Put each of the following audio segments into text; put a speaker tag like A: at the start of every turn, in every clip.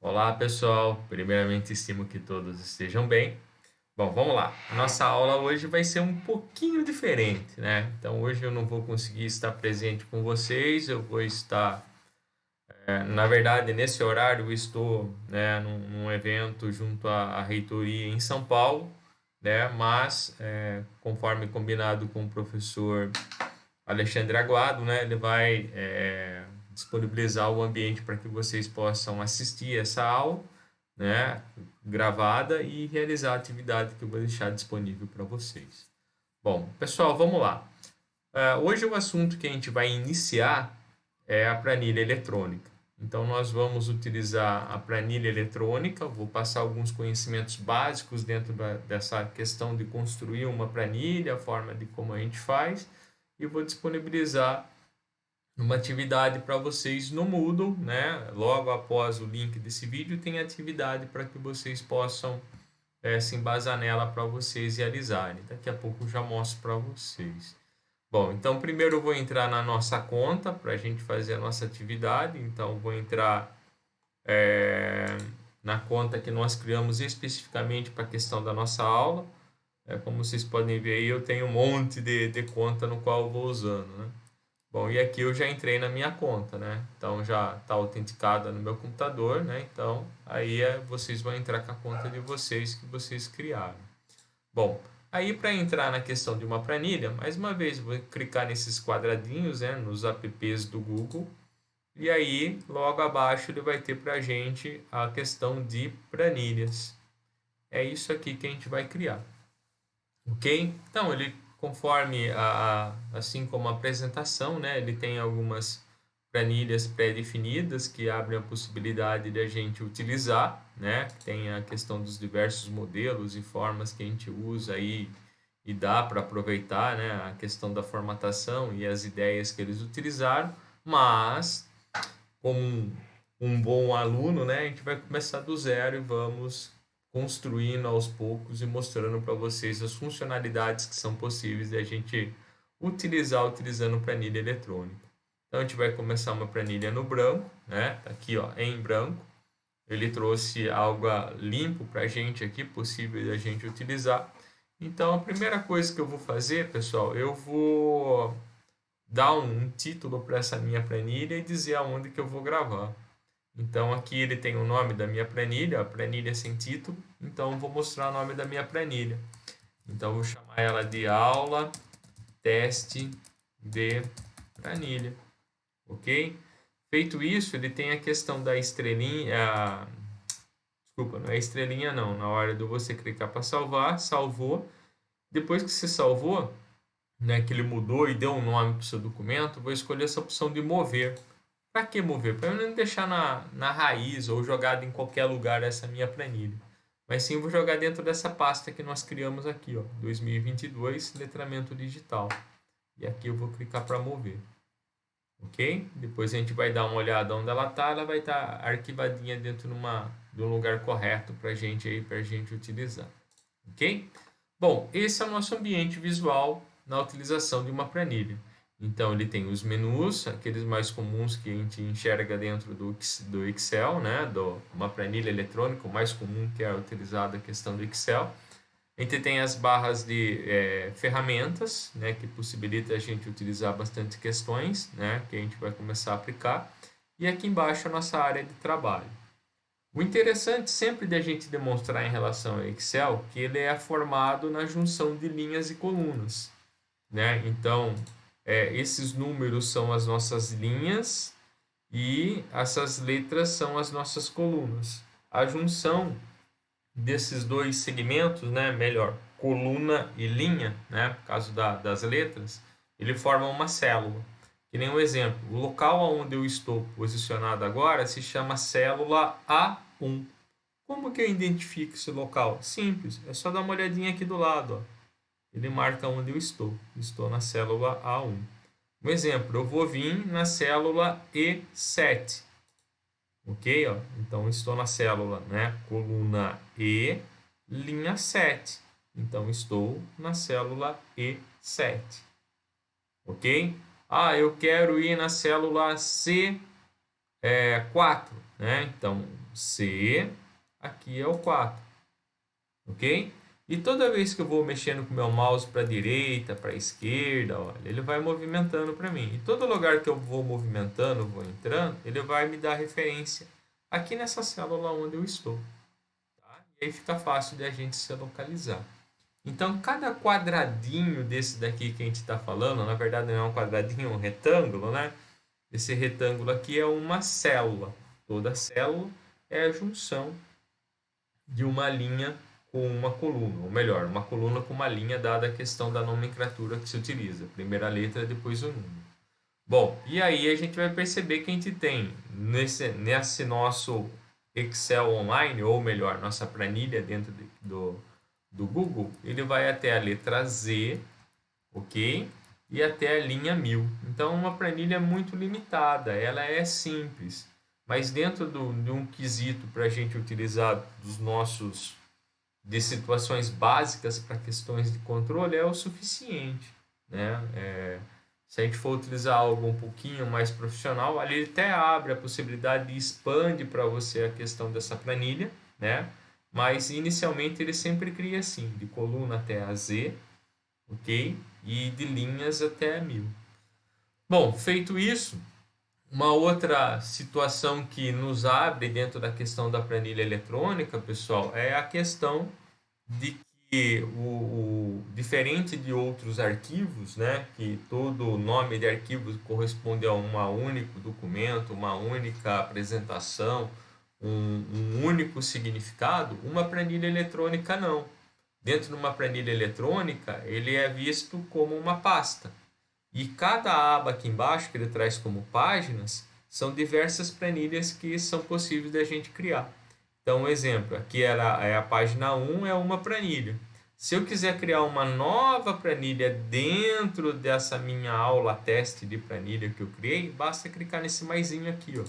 A: Olá, pessoal. Primeiramente, estimo que todos estejam bem. Bom, vamos lá. A nossa aula hoje vai ser um pouquinho diferente, né? Então, hoje eu não vou conseguir estar presente com vocês. Eu vou estar, na verdade, nesse horário, eu estou, né, num evento junto à reitoria em São Paulo, né? Mas, conforme combinado com o professor Alexandre Aguado, né, ele vai disponibilizar o ambiente para que vocês possam assistir essa aula, né, gravada e realizar a atividade que eu vou deixar disponível para vocês. Bom, pessoal, vamos lá. Hoje o assunto que a gente vai iniciar é a planilha eletrônica. Então, nós vamos utilizar a planilha eletrônica, vou passar alguns conhecimentos básicos dentro dessa questão de construir uma planilha, a forma de como a gente faz, e vou disponibilizar uma atividade para vocês no Moodle, né? Logo após o link desse vídeo, tem atividade para que vocês possam se embasar nela para vocês realizarem. Daqui a pouco eu já mostro para vocês. Bom, então primeiro eu vou entrar na nossa conta para a gente fazer a nossa atividade. Então vou entrar na conta que nós criamos especificamente para a questão da nossa aula. Como vocês podem ver aí, eu tenho um monte de conta no qual eu vou usando, né? Bom, e aqui eu já entrei na minha conta, né? Então já está autenticada no meu computador, né? Então aí vocês vão entrar com a conta de vocês que vocês criaram. Bom, aí para entrar na questão de uma planilha, mais uma vez, vou clicar nesses quadradinhos, né? Nos apps do Google. E aí, logo abaixo, ele vai ter para a gente a questão de planilhas. É isso aqui que a gente vai criar. Ok? Então, ele, conforme assim como a apresentação, né, ele tem algumas planilhas pré-definidas que abrem a possibilidade de a gente utilizar, né? Tem a questão dos diversos modelos e formas que a gente usa aí e dá para aproveitar, né, a questão da formatação e as ideias que eles utilizaram, mas como um bom aluno, né, a gente vai começar do zero e vamos construindo aos poucos e mostrando para vocês as funcionalidades que são possíveis de a gente utilizar utilizando planilha eletrônica. Então a gente vai começar uma planilha no branco, né? Tá aqui, ó, em branco. Ele trouxe algo limpo para a gente aqui, possível de a gente utilizar. Então a primeira coisa que eu vou fazer, pessoal, eu vou dar um título para essa minha planilha e dizer aonde que eu vou gravar. Então aqui ele tem o nome da minha planilha, a planilha sem título. Então eu vou mostrar o nome da minha planilha. Então eu vou chamar ela de aula teste de planilha, ok? Feito isso, ele tem a questão da estrelinha. Desculpa, não é estrelinha não. Na hora de você clicar para salvar, salvou. Depois que você salvou, né, que ele mudou e deu um nome para o seu documento, vou escolher essa opção de mover. Para que mover? Para eu não deixar na raiz ou jogado em qualquer lugar essa minha planilha. Mas sim, vou jogar dentro dessa pasta que nós criamos aqui, ó, 2022, letramento digital. E aqui eu vou clicar para mover. Ok? Depois a gente vai dar uma olhada onde ela está. Ela vai estar arquivadinha dentro de um lugar correto para a gente utilizar. Ok? Bom, esse é o nosso ambiente visual na utilização de uma planilha. Então, ele tem os menus, aqueles mais comuns que a gente enxerga dentro do Excel, né? Uma planilha eletrônica, o mais comum que é utilizado a questão do Excel. A gente tem as barras de ferramentas, né? Que possibilita a gente utilizar bastante questões, né? Que a gente vai começar a aplicar. E aqui embaixo a nossa área de trabalho. O interessante sempre de a gente demonstrar em relação ao Excel que ele é formado na junção de linhas e colunas, né? Então, esses números são as nossas linhas e essas letras são as nossas colunas. A junção desses dois segmentos, né? Melhor, coluna e linha, né? Por causa das letras, ele forma uma célula. Que nem um exemplo, o local onde eu estou posicionado agora se chama célula A1. Como que eu identifico esse local? Simples, é só dar uma olhadinha aqui do lado, ó. Ele marca onde eu estou. Estou na célula A1. Um exemplo, eu vou vir na célula E7. Ok? Ó? Então, estou na célula, né? Coluna E, linha 7. Então, estou na célula E7. Ok? Ah, eu quero ir na célula C4, né? Então, C, aqui é o 4, ok? E toda vez que eu vou mexendo com o meu mouse para a direita, para a esquerda, olha, ele vai movimentando para mim. E todo lugar que eu vou movimentando, vou entrando, ele vai me dar referência aqui nessa célula onde eu estou. Tá? E aí fica fácil de a gente se localizar. Então, cada quadradinho desse daqui que a gente está falando, na verdade não é um quadradinho, é um retângulo, né? Esse retângulo aqui é uma célula. Toda célula é a junção de uma linha com uma coluna, ou melhor, uma coluna com uma linha, dada a questão da nomenclatura que se utiliza. Primeira letra, depois o número. Bom, e aí a gente vai perceber que a gente tem nesse nosso Excel online, ou melhor, nossa planilha dentro do Google, ele vai até a letra Z, ok? E até a linha 1000. Então, uma planilha muito limitada, ela é simples, mas dentro de um quesito para a gente utilizar de situações básicas para questões de controle é o suficiente, né? Se a gente for utilizar algo um pouquinho mais profissional, ali ele até abre a possibilidade de expande para você a questão dessa planilha, né? Mas inicialmente ele sempre cria assim, de coluna até a Z, ok? E de linhas até a 1000. Bom, feito isso, uma outra situação que nos abre dentro da questão da planilha eletrônica, pessoal, é a questão de que diferente de outros arquivos, né, que todo nome de arquivo corresponde a um único documento, uma única apresentação, um único significado, uma planilha eletrônica não. Dentro de uma planilha eletrônica, ele é visto como uma pasta. E cada aba aqui embaixo, que ele traz como páginas, são diversas planilhas que são possíveis de a gente criar. Então, um exemplo, aqui é a página 1, é uma planilha. Se eu quiser criar uma nova planilha dentro dessa minha aula teste de planilha que eu criei, basta clicar nesse maisinho aqui, ó.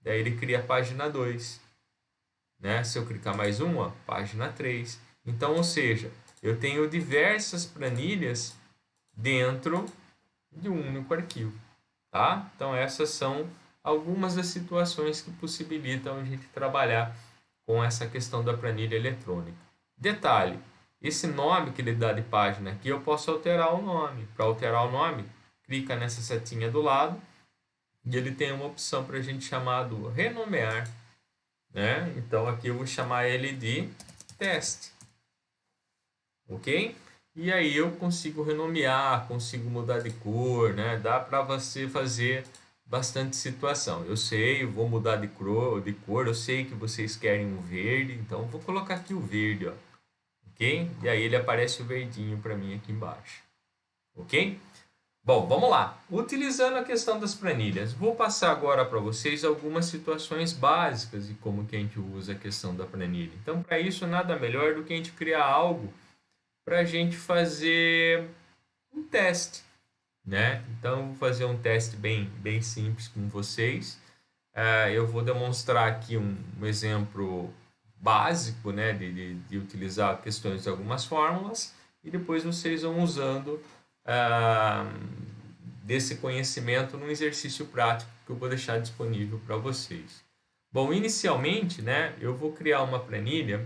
A: Daí ele cria a página 2. Né? Se eu clicar mais uma, página 3. Então, ou seja, eu tenho diversas planilhas dentro de um único arquivo. Tá? Então, essas são algumas das situações que possibilitam a gente trabalhar com essa questão da planilha eletrônica. Detalhe, esse nome que ele dá de página aqui, eu posso alterar o nome. Para alterar o nome, clica nessa setinha do lado e ele tem uma opção para a gente chamar do renomear. Né? Então, aqui eu vou chamar ele de teste. Ok? E aí eu consigo renomear, consigo mudar de cor, né? Dá para você fazer bastante situação. Eu sei, eu vou mudar de cor, eu sei que vocês querem um verde, então vou colocar aqui o verde, ó. Ok? E aí ele aparece o verdinho para mim aqui embaixo. Ok? Bom, vamos lá. Utilizando a questão das planilhas, vou passar agora para vocês algumas situações básicas de como que a gente usa a questão da planilha. Então, para isso, nada melhor do que a gente criar algo para a gente fazer um teste, né? Então, eu vou fazer um teste bem simples com vocês. Eu vou demonstrar aqui um exemplo básico, né, de utilizar questões de algumas fórmulas e depois vocês vão usando desse conhecimento num exercício prático que eu vou deixar disponível para vocês. Bom, inicialmente, né, eu vou criar uma planilha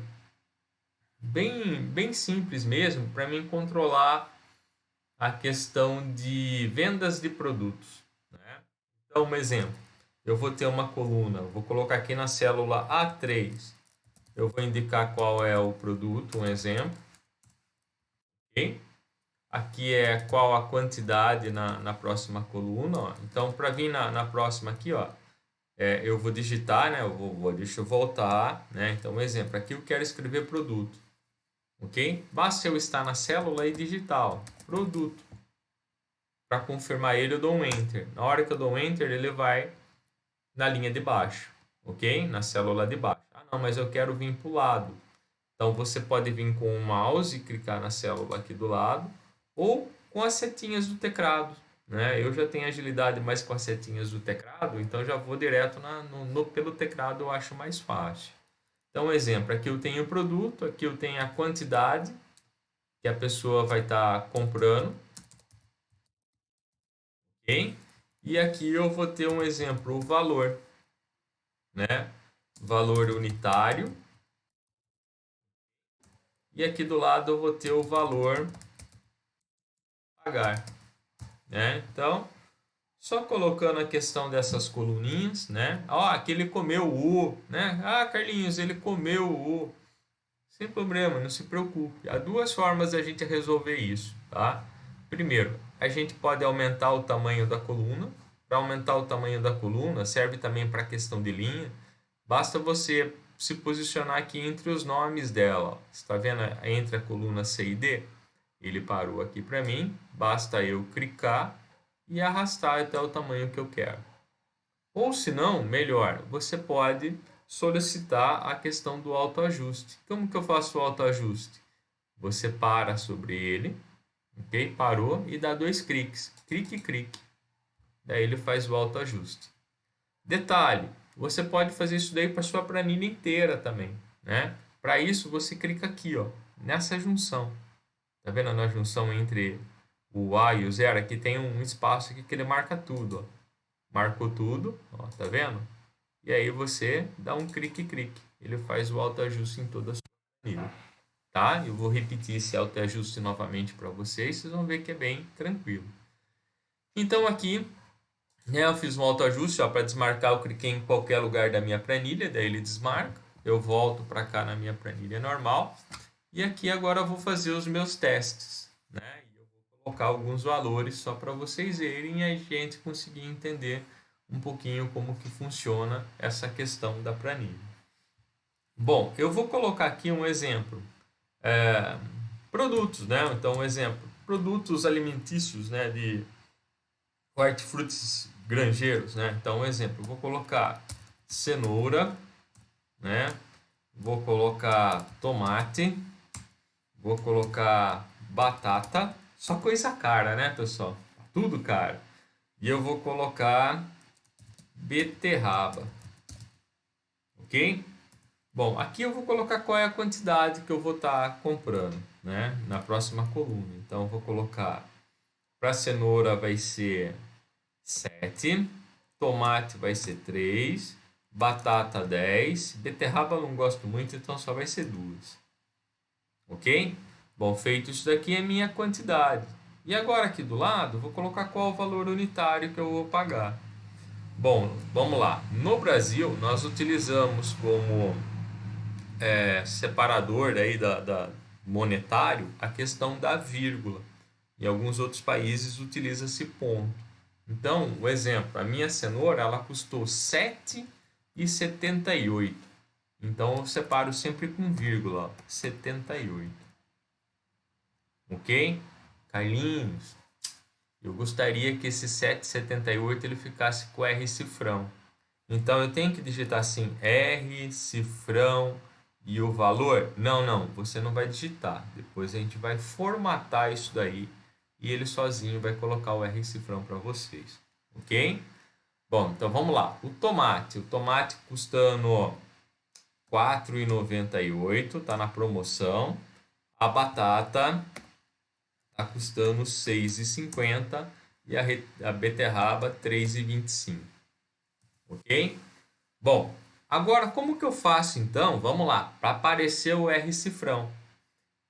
A: bem simples mesmo para mim controlar a questão de vendas de produtos. Né? Então, um exemplo, eu vou ter uma coluna, vou colocar aqui na célula A3, eu vou indicar qual é o produto, um exemplo. Okay? Aqui é qual a quantidade na próxima coluna. Ó. Então, para vir na próxima aqui, ó, eu vou digitar, né? Deixa eu voltar. Né? Então, um exemplo, aqui eu quero escrever produto. Ok? Basta eu estar na célula e digitar, ó, produto. Para confirmar ele, eu dou um Enter. Na hora que eu dou um Enter, ele vai na linha de baixo. Ok? Na célula de baixo. Ah, não, mas eu quero vir para o lado. Então, você pode vir com o mouse e clicar na célula aqui do lado, ou com as setinhas do teclado. Né? Eu já tenho agilidade mais com as setinhas do teclado, então já vou direto pelo teclado, eu acho mais fácil. Então, exemplo, aqui eu tenho o produto, aqui eu tenho a quantidade que a pessoa vai estar comprando. Ok? E aqui eu vou ter um exemplo, o valor. Né? valor unitário. E aqui do lado eu vou ter o valor pagar, né? Então, só colocando a questão dessas coluninhas, né? Ó, aqui ele comeu o, né? Ah, Carlinhos, ele comeu o. Sem problema, não se preocupe. Há duas formas da gente resolver isso, tá? Primeiro, a gente pode aumentar o tamanho da coluna. Para aumentar o tamanho da coluna, serve também para a questão de linha. Basta você se posicionar aqui entre os nomes dela. Está vendo entre a coluna C e D? Ele parou aqui para mim. Basta eu clicar e arrastar até o tamanho que eu quero. Ou se não, melhor, você pode solicitar a questão do autoajuste. Como que eu faço o autoajuste? Você para sobre ele, ok? Parou e dá dois cliques. Clique, clique. Daí ele faz o autoajuste. Detalhe, você pode fazer isso daí para sua planilha inteira também, né? Para isso, você clica aqui, ó, nessa junção. Tá vendo na junção entre o A e o zero? Aqui tem um espaço aqui que ele marca tudo, ó. Marcou tudo, ó, tá vendo? E aí você dá um clique. Ele faz o autoajuste em toda a sua planilha, tá? Eu vou repetir esse autoajuste novamente para vocês, vocês vão ver que é bem tranquilo. Então aqui, né, eu fiz um autoajuste, ó, para desmarcar, eu cliquei em qualquer lugar da minha planilha, daí ele desmarca. Eu volto para cá na minha planilha normal. E aqui agora eu vou fazer os meus testes, né? E eu vou colocar alguns valores só para vocês verem e a gente conseguir entender um pouquinho como que funciona essa questão da planilha. Bom, eu vou colocar aqui um exemplo. Produtos, né? Então, um exemplo. Produtos alimentícios, né? De hortifrutis granjeiros, né? Então, um exemplo. Eu vou colocar cenoura, né? Vou colocar tomate. Vou colocar batata. Só coisa cara, né, pessoal? Tudo caro. E eu vou colocar beterraba. Ok? Bom, aqui eu vou colocar qual é a quantidade que eu vou estar comprando, né? Na próxima coluna. Então, eu vou colocar para cenoura vai ser 7, tomate vai ser 3, batata 10, beterraba eu não gosto muito, então só vai ser 2. Ok? Bom, feito isso daqui é minha quantidade. E agora aqui do lado, vou colocar qual o valor unitário que eu vou pagar. Bom, vamos lá. No Brasil, nós utilizamos como separador daí da monetário a questão da vírgula. Em alguns outros países utiliza-se ponto. Então, o exemplo, a minha cenoura ela custou R$ 7,78. Então eu separo sempre com vírgula, 78. Ok? Carlinhos, eu gostaria que esse 7,78 ele ficasse com R cifrão. Então eu tenho que digitar assim R cifrão e o valor? Não, você não vai digitar. Depois a gente vai formatar isso daí e ele sozinho vai colocar o R cifrão para vocês. Ok? Bom, então vamos lá. O tomate custando R$ 4,98, está na promoção. A batata está custando R$ 6,50 e a beterraba R$ 3,25. Ok? Bom, agora como que eu faço então? Vamos lá, para aparecer o R cifrão.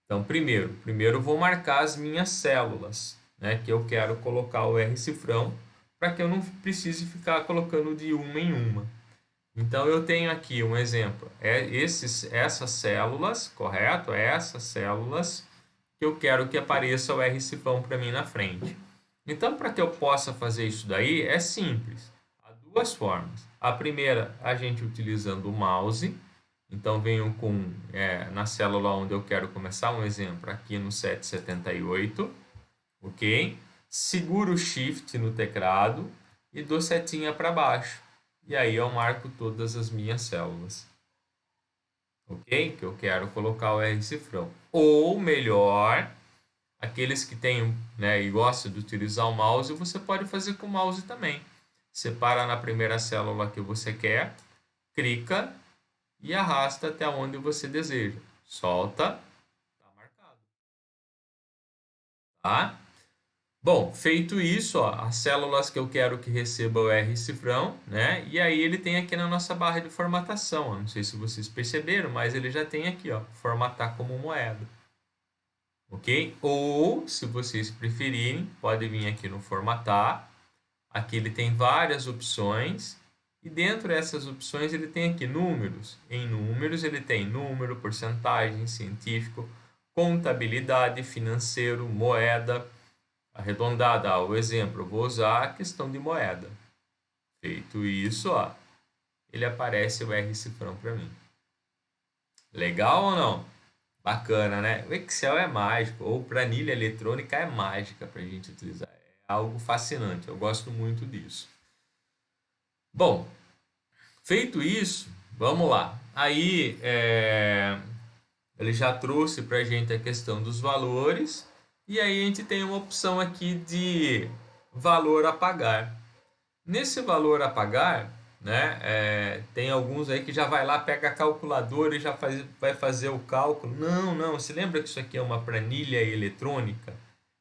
A: Então, primeiro eu vou marcar as minhas células, né, que eu quero colocar o R cifrão, para que eu não precise ficar colocando de uma em uma. Então, eu tenho aqui um exemplo, essas células, correto? Essas células que eu quero que apareça o R cifrão para mim na frente. Então, para que eu possa fazer isso daí, é simples. Há duas formas. A primeira, a gente utilizando o mouse. Então, venho na célula onde eu quero começar, um exemplo, aqui no 778, ok? Seguro o Shift no teclado e dou setinha para baixo. E aí eu marco todas as minhas células, ok? Que eu quero colocar o R cifrão. Ou melhor, aqueles que têm, né, e gostam de utilizar o mouse, você pode fazer com o mouse também. Você para na primeira célula que você quer, clica e arrasta até onde você deseja. Solta, tá marcado. Tá? Bom, feito isso, ó, as células que eu quero que receba o R cifrão, né? E aí ele tem aqui na nossa barra de formatação, ó, não sei se vocês perceberam, mas ele já tem aqui, ó, formatar como moeda. Ok? Ou, se vocês preferirem, pode vir aqui no formatar. Aqui ele tem várias opções. E dentro dessas opções ele tem aqui números. Em números ele tem número, porcentagem, científico, contabilidade, financeiro, moeda, arredondada. O exemplo, eu vou usar a questão de moeda. Feito isso, ó, ele aparece o R cifrão para mim. Legal ou não? Bacana, né? O Excel é mágico, ou planilha eletrônica é mágica para a gente utilizar. É algo fascinante, eu gosto muito disso. Bom, feito isso, vamos lá. Aí, ele já trouxe para a gente a questão dos valores, e aí a gente tem uma opção aqui de valor a pagar. Nesse valor a pagar, né, tem alguns aí que já vai lá, pega a calculadora e já vai fazer o cálculo. Não, não, se lembra que isso aqui é uma planilha eletrônica?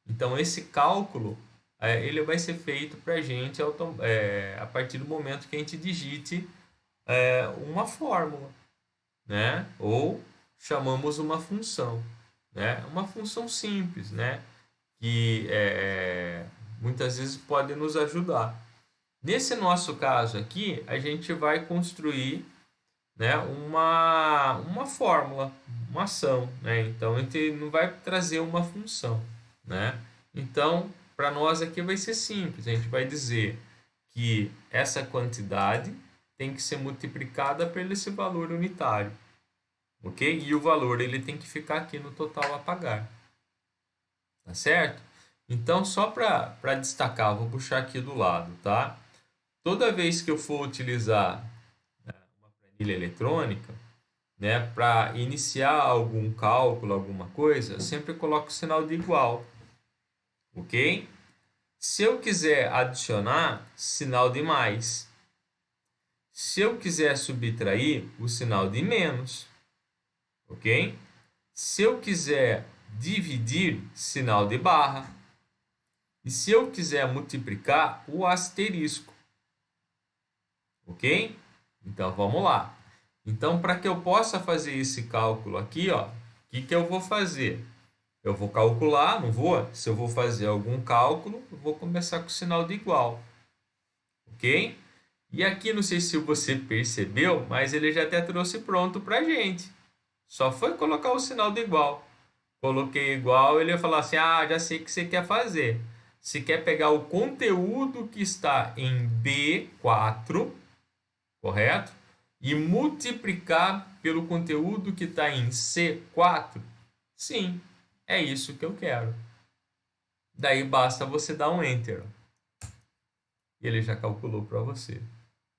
A: Então esse cálculo ele vai ser feito para a gente a partir do momento que a gente digite uma fórmula, né? Ou chamamos uma função, né? Uma função simples, né? Que muitas vezes pode nos ajudar. Nesse nosso caso aqui, a gente vai construir, né, uma fórmula, uma ação, né? Então, a gente não vai trazer uma função, né? Então, para nós aqui vai ser simples. A gente vai dizer que essa quantidade tem que ser multiplicada pelo esse valor unitário, ok? E o valor ele tem que ficar aqui no total a pagar, tá certo? Então, só para destacar, vou puxar aqui do lado, tá? Toda vez que eu for utilizar uma planilha eletrônica, né, para iniciar algum cálculo, alguma coisa, eu sempre coloco o sinal de igual, ok? Se eu quiser adicionar, sinal de mais. Se eu quiser subtrair, o sinal de menos, ok? Se eu quiser dividir, sinal de barra. E se eu quiser multiplicar, o asterisco. Ok? Então vamos lá. Então, para que eu possa fazer esse cálculo aqui, ó, o que eu vou fazer? Eu vou calcular, não vou? Se eu vou fazer algum cálculo, eu vou começar com o sinal de igual. Ok? E aqui, não sei se você percebeu, mas ele já até trouxe pronto para a gente. Só foi colocar o sinal de igual. Coloquei igual, ele ia falar assim, ah, já sei o que você quer fazer. Você quer pegar o conteúdo que está em B4, correto? E multiplicar pelo conteúdo que está em C4? Sim, é isso que eu quero. Daí basta você dar um Enter. E ele já calculou para você.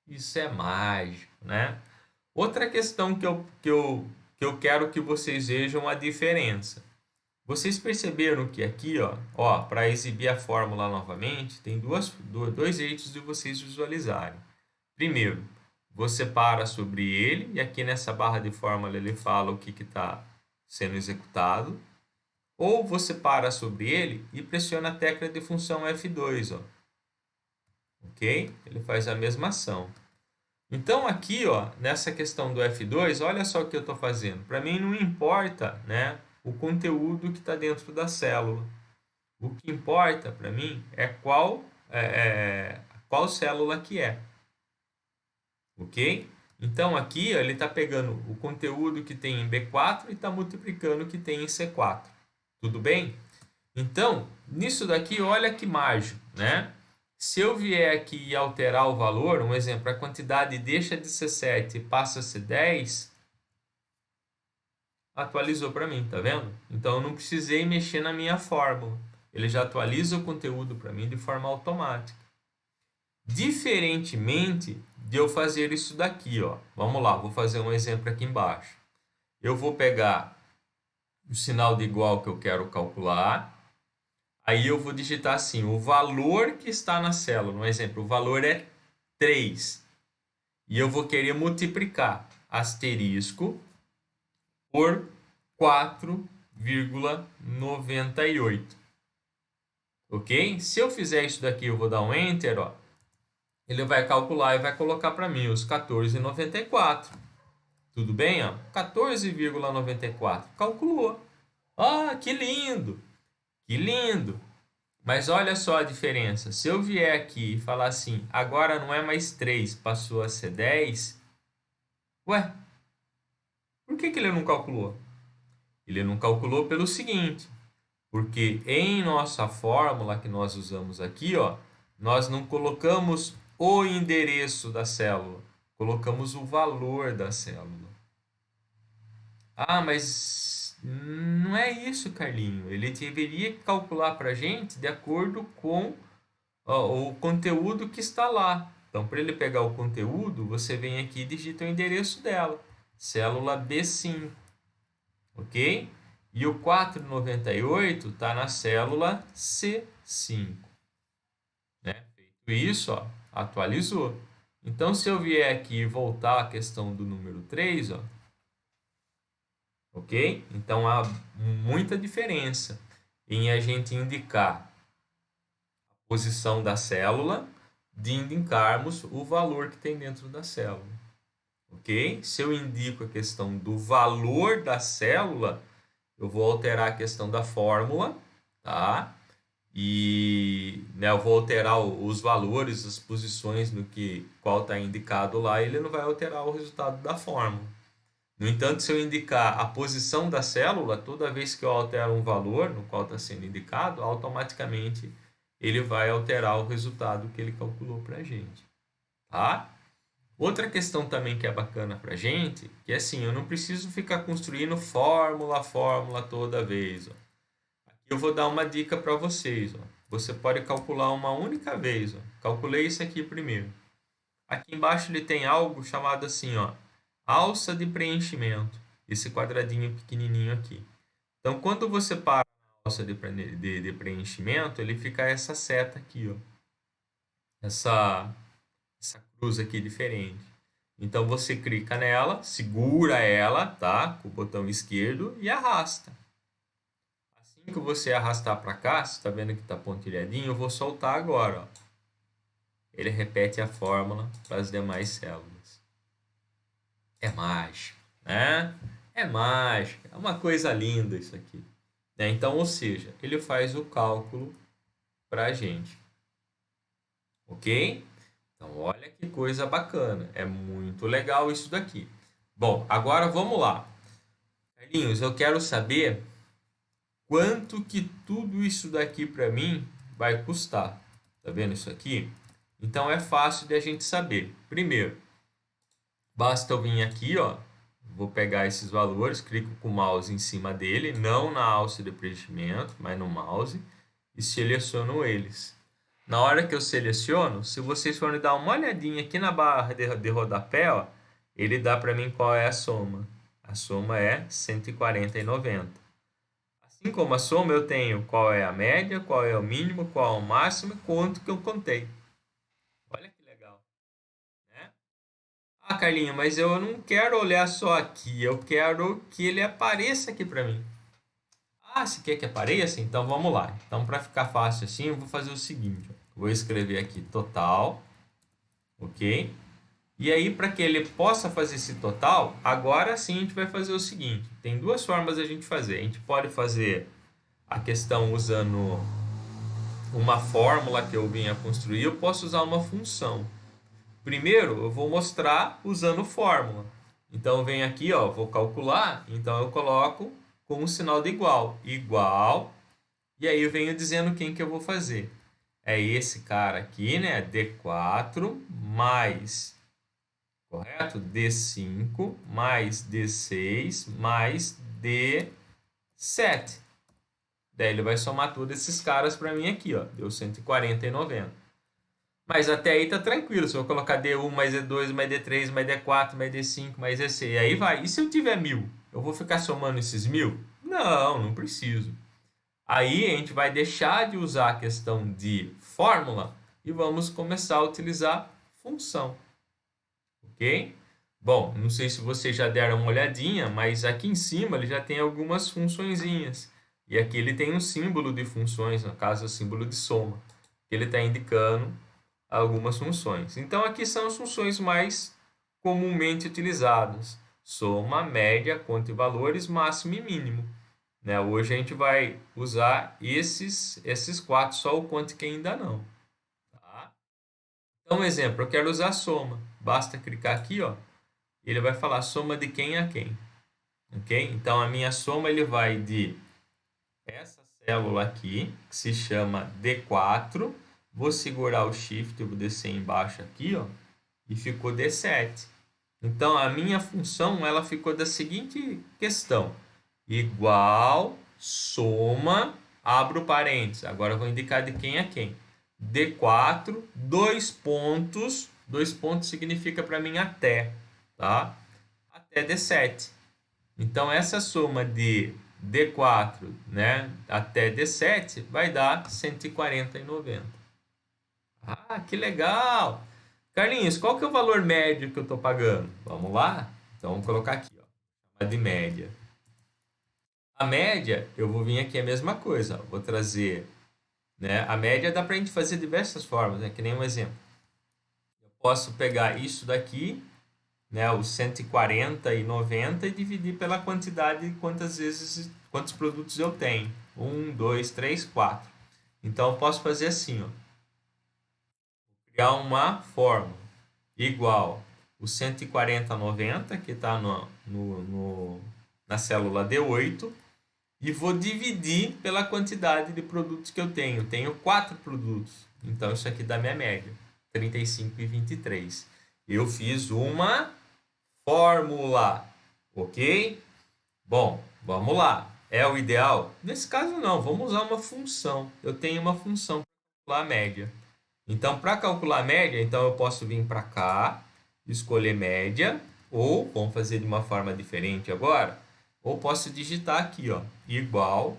A: Isso é mágico, né? Outra questão que eu quero que vocês vejam a diferença. Vocês perceberam que aqui, ó, para exibir a fórmula novamente, tem dois jeitos de vocês visualizarem. Primeiro, você para sobre ele e aqui nessa barra de fórmula ele fala o que está sendo executado. Ou você para sobre ele e pressiona a tecla de função F2, ó. Ok? Ele faz a mesma ação. Então aqui, ó, nessa questão do F2, olha só o que eu estou fazendo. Para mim não importa, né, o conteúdo que está dentro da célula. O que importa para mim é qual célula que é. Ok? Então aqui ó, ele está pegando o conteúdo que tem em B4 e está multiplicando o que tem em C4. Tudo bem? Então, nisso daqui, olha que mágico, né? Se eu vier aqui e alterar o valor, um exemplo, a quantidade deixa de ser 7 e passa a ser 10, atualizou para mim, tá vendo? Então eu não precisei mexer na minha fórmula. Ele já atualiza o conteúdo para mim de forma automática. Diferentemente de eu fazer isso daqui, ó. Vamos lá, vou fazer um exemplo aqui embaixo. Eu vou pegar o sinal de igual que eu quero calcular. Aí eu vou digitar assim, o valor que está na célula. Um exemplo, o valor é 3. E eu vou querer multiplicar asterisco por 4,98. ok? Se eu fizer isso daqui, eu vou dar um Enter, ó. Ele vai calcular e vai colocar para mim os 14,94. Tudo bem? Ó? 14,94. Calculou. Ah, que lindo! Que lindo! Mas olha só a diferença. Se eu vier aqui e falar assim, agora não é mais 3, passou a ser 10. Ué, por que ele não calculou? Ele não calculou pelo seguinte, porque em nossa fórmula que nós usamos aqui, ó, nós não colocamos o endereço da célula, colocamos o valor da célula. Ah, mas não é isso, Carlinho. Ele deveria calcular para a gente de acordo com o conteúdo que está lá. Então, para ele pegar o conteúdo, você vem aqui e digita o endereço dela, célula B5, ok? E o 498 está na célula C5. Né? Feito isso, ó, atualizou. Então, se eu vier aqui e voltar à questão do número 3, ó, ok? Então, há muita diferença em a gente indicar a posição da célula de indicarmos o valor que tem dentro da célula, ok? Se eu indico a questão do valor da célula, eu vou alterar a questão da fórmula, tá? E né, eu vou alterar os valores, as posições no que qual está indicado lá, e ele não vai alterar o resultado da fórmula. No entanto, se eu indicar a posição da célula, toda vez que eu altero um valor no qual está sendo indicado, automaticamente ele vai alterar o resultado que ele calculou para a gente. Tá? Outra questão também que é bacana para a gente, que é assim, eu não preciso ficar construindo fórmula a fórmula toda vez. Ó. Aqui eu vou dar uma dica para vocês. Ó. Você pode calcular uma única vez. Ó. Calculei isso aqui primeiro. Aqui embaixo ele tem algo chamado assim, ó, alça de preenchimento. Esse quadradinho pequenininho aqui. Então, quando você para na alça de preenchimento, ele fica essa seta aqui, ó. Essa cruz aqui diferente. Então, você clica nela, segura ela, tá? Com o botão esquerdo e arrasta. Assim que você arrastar para cá, você está vendo que está pontilhadinho, eu vou soltar agora, ó. Ele repete a fórmula para as demais células. É mágico, né? É mágico, é uma coisa linda isso aqui. Né? Então, ou seja, ele faz o cálculo para a gente. Ok? Então, olha que coisa bacana. É muito legal isso daqui. Bom, agora vamos lá. Carlinhos, eu quero saber quanto que tudo isso daqui para mim vai custar. Tá vendo isso aqui? Então, é fácil de a gente saber. Primeiro, basta eu vir aqui, ó. Vou pegar esses valores, clico com o mouse em cima dele, não na alça de preenchimento, mas no mouse, e seleciono eles. Na hora que eu seleciono, se vocês forem dar uma olhadinha aqui na barra de rodapé, ó, ele dá para mim qual é a soma. A soma é 140,90. Assim como a soma, eu tenho qual é a média, qual é o mínimo, qual é o máximo e quanto que eu contei. Olha que legal, né? Ah, Carlinhos, mas eu não quero olhar só aqui, eu quero que ele apareça aqui para mim. Ah, se quer que apareça? Então vamos lá. Então, para ficar fácil assim, eu vou fazer o seguinte. Vou escrever aqui total, ok? E aí, para que ele possa fazer esse total, agora sim a gente vai fazer o seguinte. Tem duas formas de a gente fazer. A gente pode fazer a questão usando uma fórmula que eu vinha construir, eu posso usar uma função. Primeiro, eu vou mostrar usando fórmula. Então, eu venho aqui, ó, vou calcular, então eu coloco com um sinal de igual. Igual, e aí eu venho dizendo quem que eu vou fazer. É esse cara aqui, né? D4 mais, correto? D5 mais D6 mais D7. Daí ele vai somar todos esses caras para mim aqui, ó. Deu 140,90. Mas até aí tá tranquilo. Se eu colocar D1 mais D2 mais D3 mais D4 mais D5 mais D6, e aí vai. E se eu tiver 1000? Eu vou ficar somando esses 1000? Não, não preciso. Aí a gente vai deixar de usar a questão de fórmula e vamos começar a utilizar função. Ok? Bom, não sei se vocês já deram uma olhadinha, mas aqui em cima ele já tem algumas funçõezinhas. E aqui ele tem um símbolo de funções, no caso, o símbolo de soma, que ele está indicando algumas funções. Então, aqui são as funções mais comumente utilizadas. Soma, média, conta de valores, máximo e mínimo. Né? Hoje a gente vai usar esses quatro, só o conta que ainda não. Tá? Então, um exemplo, eu quero usar soma. Basta clicar aqui, ó, ele vai falar soma de quem a quem. Ok? Então, a minha soma ele vai de essa célula aqui, que se chama D4. Vou segurar o Shift, eu vou descer embaixo aqui, ó, e ficou D7. Então, a minha função ela ficou da seguinte questão. Igual, soma, abro parênteses. Agora eu vou indicar de quem a quem. D4, dois pontos significa para mim até, tá? Até D7. Então, essa soma de D4, né, até D7 vai dar 140,90. Ah, que legal! Carlinhos, qual que é o valor médio que eu estou pagando? Vamos lá? Então, vamos colocar aqui, ó, de média. A média, eu vou vir aqui a mesma coisa, ó, vou trazer, né, a média dá para a gente fazer de diversas formas, né, que nem um exemplo. Eu posso pegar isso daqui, né, os 140,90 e dividir pela quantidade de quantos produtos eu tenho. 1, 2, 3, 4. Então, eu posso fazer assim, ó, criar uma fórmula igual o 140,90, que está na célula D8, e vou dividir pela quantidade de produtos que eu tenho. Eu tenho 4 produtos, então isso aqui dá minha média, 35,23. Eu fiz uma fórmula, ok? Bom, vamos lá. É o ideal? Nesse caso não, vamos usar uma função. Eu tenho uma função para calcular a média. Então, para calcular a média, então eu posso vir para cá, escolher média, ou vamos fazer de uma forma diferente agora, ou posso digitar aqui, ó, igual,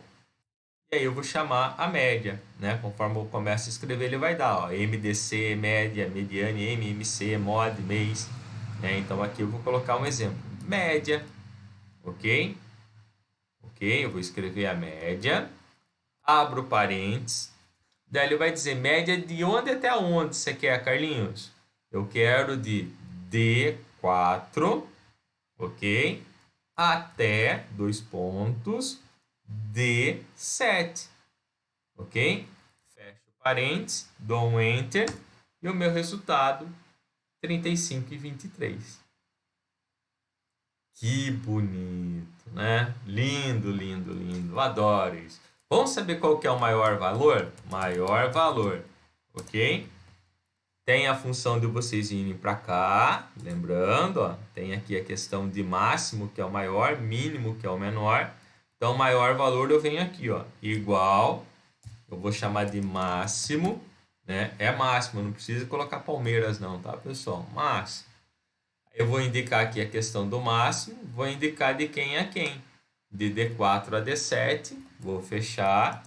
A: e aí eu vou chamar a média, né? Conforme eu começo a escrever, ele vai dar, ó, MDC, média, mediane, MMC, mod, mês, né? Então aqui eu vou colocar um exemplo, média, ok? Ok, eu vou escrever a média, abro parênteses. Daí ele vai dizer média de onde até onde você quer, Carlinhos? Eu quero de D4, ok? Até, dois pontos, D7, ok? Fecho parênteses, dou um Enter e o meu resultado, 35,23. Que bonito, né? Lindo, lindo, lindo. Adoro isso. Vamos saber qual que é o maior valor? Maior valor, ok? Tem a função de vocês irem para cá, lembrando, ó, tem aqui a questão de máximo, que é o maior, mínimo, que é o menor. Então, maior valor eu venho aqui, ó, igual, eu vou chamar de máximo, né? É máximo, não precisa colocar palmeiras não, tá, pessoal? Máximo. Eu vou indicar aqui a questão do máximo, vou indicar de quem a quem. De D4 a D7, vou fechar.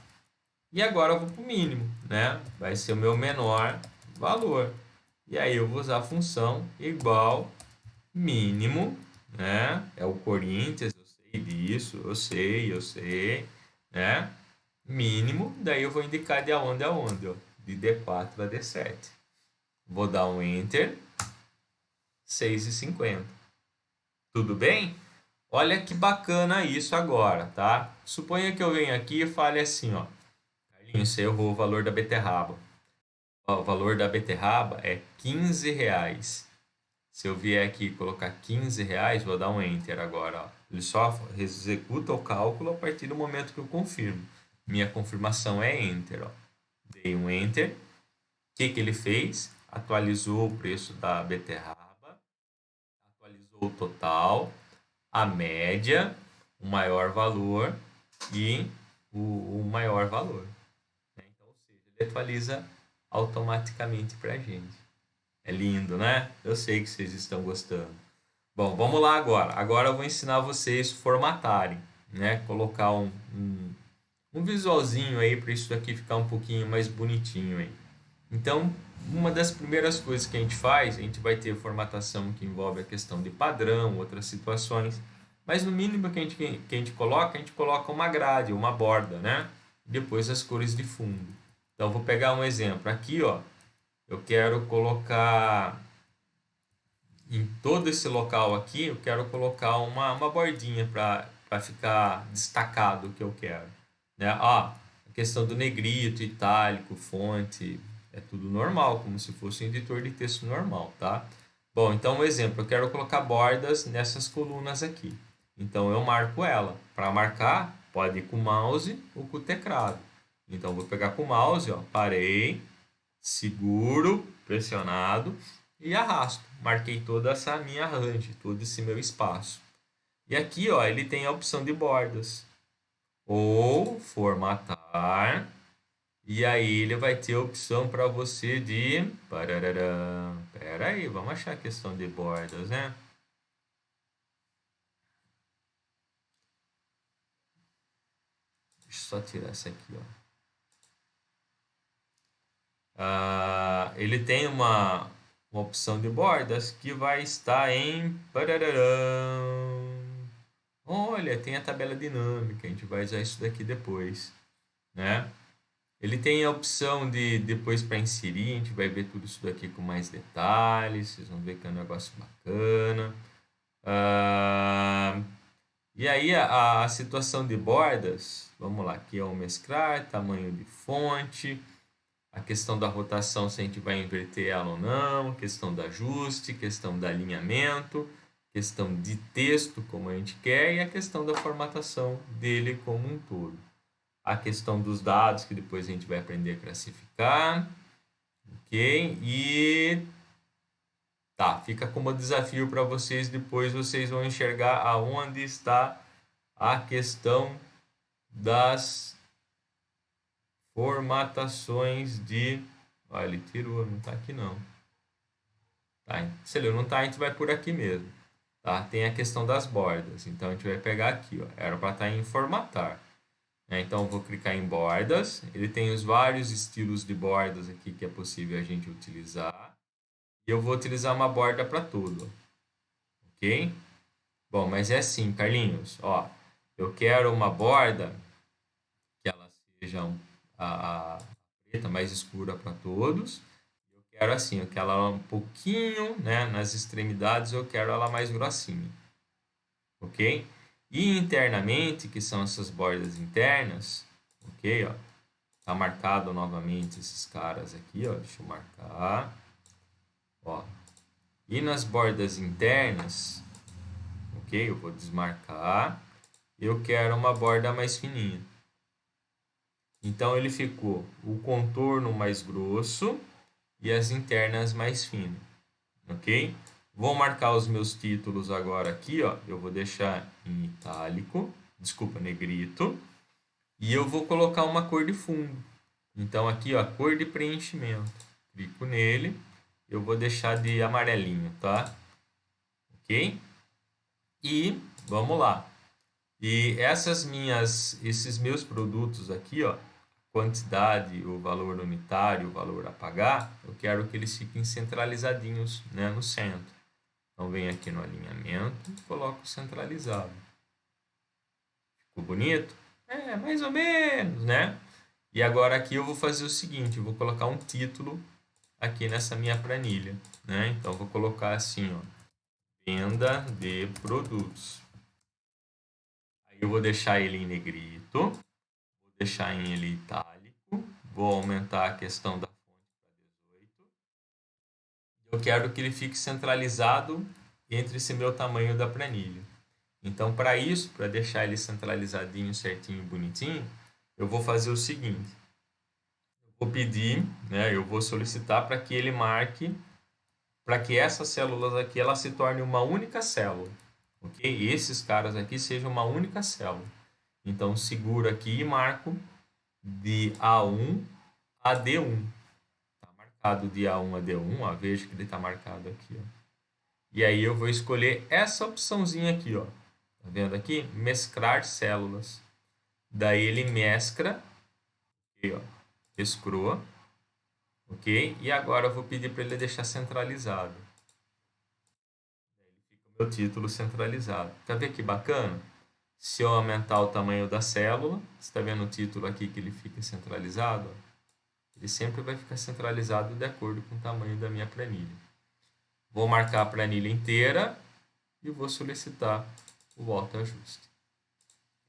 A: E agora eu vou para o mínimo, né? Vai ser o meu menor valor. E aí eu vou usar a função igual mínimo, né? É o Corinthians, eu sei disso, eu sei, né? Mínimo, daí eu vou indicar de aonde a onde, ó, de D4 a D7. Vou dar um Enter, 6,50. Tudo bem? Olha que bacana isso agora, tá? Suponha que eu venho aqui e fale assim, ó. Carlinhos, eu vou o valor da beterraba. O valor da beterraba é R$ 15. Se eu vier aqui e colocar R$ 15, vou dar um Enter agora. Ó. Ele só executa o cálculo a partir do momento que eu confirmo. Minha confirmação é Enter. Ó. Dei um Enter. O que ele fez? Atualizou o preço da beterraba, atualizou o total, a média, o maior valor e o maior valor. Então, ou seja, ele atualiza automaticamente para a gente. É lindo, né? Eu sei que vocês estão gostando. Bom, vamos lá agora. Agora eu vou ensinar vocês formatarem, né? Colocar um visualzinho aí para isso aqui ficar um pouquinho mais bonitinho aí. Então, uma das primeiras coisas que a gente faz, a gente vai ter formatação que envolve a questão de padrão, outras situações. Mas no mínimo que a gente coloca uma grade, uma borda, né? Depois as cores de fundo. Então, vou pegar um exemplo. Aqui, ó, eu quero colocar em todo esse local aqui, eu quero colocar uma bordinha para ficar destacado o que eu quero. Né? Ó, a questão do negrito, itálico, fonte, é tudo normal, como se fosse um editor de texto normal, tá? Bom, então um exemplo, eu quero colocar bordas nessas colunas aqui. Então eu marco ela. Para marcar, pode ir com o mouse ou com o teclado. Então vou pegar com o mouse, ó, parei, seguro, pressionado e arrasto. Marquei toda essa minha range, todo esse meu espaço. E aqui, ó, ele tem a opção de bordas ou formatar. E aí ele vai ter a opção para você de... Pera aí, vamos achar a questão de bordas, né? Deixa eu só tirar essa aqui, ó. Ele tem uma opção de bordas que vai estar em... Olha, tem a tabela dinâmica, a gente vai usar isso daqui depois, né? Ele tem a opção de depois para inserir, a gente vai ver tudo isso daqui com mais detalhes, vocês vão ver que é um negócio bacana. E aí a situação de bordas, vamos lá, aqui é o mesclar, tamanho de fonte, a questão da rotação, se a gente vai inverter ela ou não, questão do ajuste, questão do alinhamento, questão de texto, como a gente quer, e a questão da formatação dele como um todo. A questão dos dados, que depois a gente vai aprender a classificar, ok? E tá, fica como desafio para vocês, depois vocês vão enxergar aonde está a questão das formatações de... Olha, ele tirou, não está aqui não. Tá, se ele não está, a gente vai por aqui mesmo. Tá? Tem a questão das bordas, então a gente vai pegar aqui, ó. Era para estar em formatar. Então eu vou clicar em bordas, ele tem os vários estilos de bordas aqui que é possível a gente utilizar. E eu vou utilizar uma borda para tudo, ok? Bom, mas é assim, Carlinhos, ó, eu quero uma borda que ela seja a preta mais escura para todos. Eu quero assim, eu quero ela um pouquinho, né, nas extremidades eu quero ela mais grossinha, ok? E internamente, que são essas bordas internas, ok, ó, tá marcado novamente esses caras aqui, ó, deixa eu marcar, ó. E nas bordas internas, ok, eu vou desmarcar, eu quero uma borda mais fininha. Então ele ficou o contorno mais grosso e as internas mais finas, ok? Vou marcar os meus títulos agora aqui, ó, eu vou deixar em itálico, desculpa, negrito, e eu vou colocar uma cor de fundo. Então aqui, ó, cor de preenchimento. Clico nele, eu vou deixar de amarelinho, tá? Ok? E vamos lá. E esses meus produtos aqui, ó, quantidade, o valor unitário, o valor a pagar, eu quero que eles fiquem centralizadinhos, né, no centro. Então venho aqui no alinhamento, coloco centralizado. Ficou bonito? É, mais ou menos, né? E agora aqui eu vou fazer o seguinte, eu vou colocar um título aqui nessa minha planilha, né? Então vou colocar assim, ó, venda de produtos. Aí eu vou deixar ele em negrito, vou deixar em ele itálico, vou aumentar a questão da fonte para 18. Eu quero que ele fique centralizado entre esse meu tamanho da planilha. Então, para isso, para deixar ele centralizadinho, certinho, bonitinho, eu vou fazer o seguinte. Eu vou pedir, né, eu vou solicitar para que ele marque, para que essas células aqui ela se torne uma única célula. Ok? E esses caras aqui sejam uma única célula. Então, seguro aqui e marco de A1 a D1. Está marcado de A1 a D1, ó, veja que ele está marcado aqui. Ó. E aí eu vou escolher essa opçãozinha aqui, ó. Tá vendo aqui? Mesclar células. Daí ele mescla, aqui, ó, escroa, ok? E agora eu vou pedir para ele deixar centralizado. Daí ele fica meu título centralizado. Tá vendo que bacana? Se eu aumentar o tamanho da célula, você está vendo o título aqui que ele fica centralizado? Ele sempre vai ficar centralizado de acordo com o tamanho da minha planilha. Vou marcar a planilha inteira e vou solicitar o autoajuste.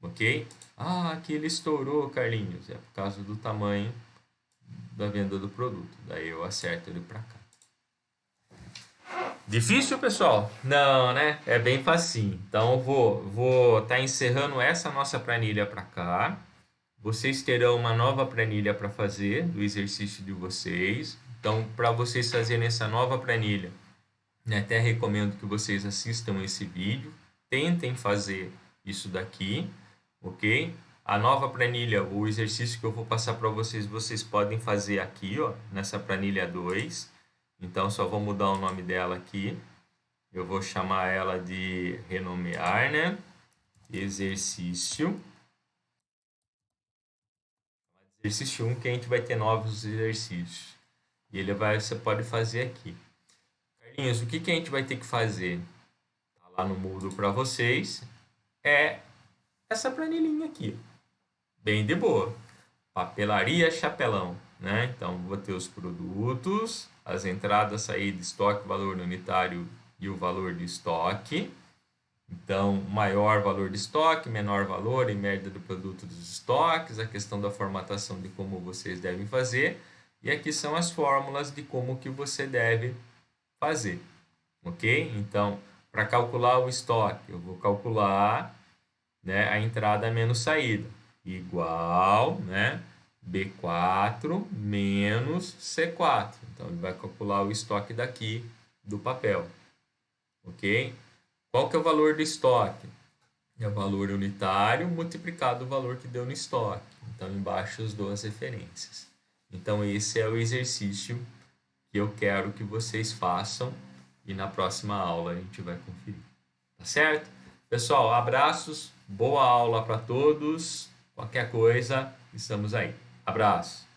A: Ok? Ah, aqui ele estourou, Carlinhos. É por causa do tamanho da venda do produto. Daí eu acerto ele para cá. Difícil, pessoal? Não, né? É bem facinho. Então eu vou tá encerrando essa nossa planilha para cá. Vocês terão uma nova planilha para fazer do exercício de vocês. Então, para vocês fazerem essa nova planilha, né, até recomendo que vocês assistam esse vídeo. Tentem fazer isso daqui, ok? A nova planilha, o exercício que eu vou passar para vocês, vocês podem fazer aqui, ó, nessa planilha 2. Então, só vou mudar o nome dela aqui. Eu vou chamar ela de renomear, né? Exercício. Exercício 1, que a gente vai ter novos exercícios. E você pode fazer aqui. Carlinhos, o que a gente vai ter que fazer? Tá lá no Moodle para vocês. É essa planilhinha aqui. Bem de boa. Papelaria Chapelão, né? Então, vou ter os produtos, as entradas, saída, estoque, valor unitário e o valor de estoque. Então, maior valor de estoque, menor valor e média do produto dos estoques, a questão da formatação de como vocês devem fazer. E aqui são as fórmulas de como que você deve fazer, ok? Então, para calcular o estoque, eu vou calcular, né, a entrada menos saída, igual, né, B4 menos C4. Então, ele vai calcular o estoque daqui do papel, ok? Qual que é o valor do estoque? É o valor unitário multiplicado o valor que deu no estoque. Então, embaixo as duas referências. Então, esse é o exercício que eu quero que vocês façam e na próxima aula a gente vai conferir. Tá certo? Pessoal, abraços, boa aula para todos. Qualquer coisa, estamos aí. Abraço.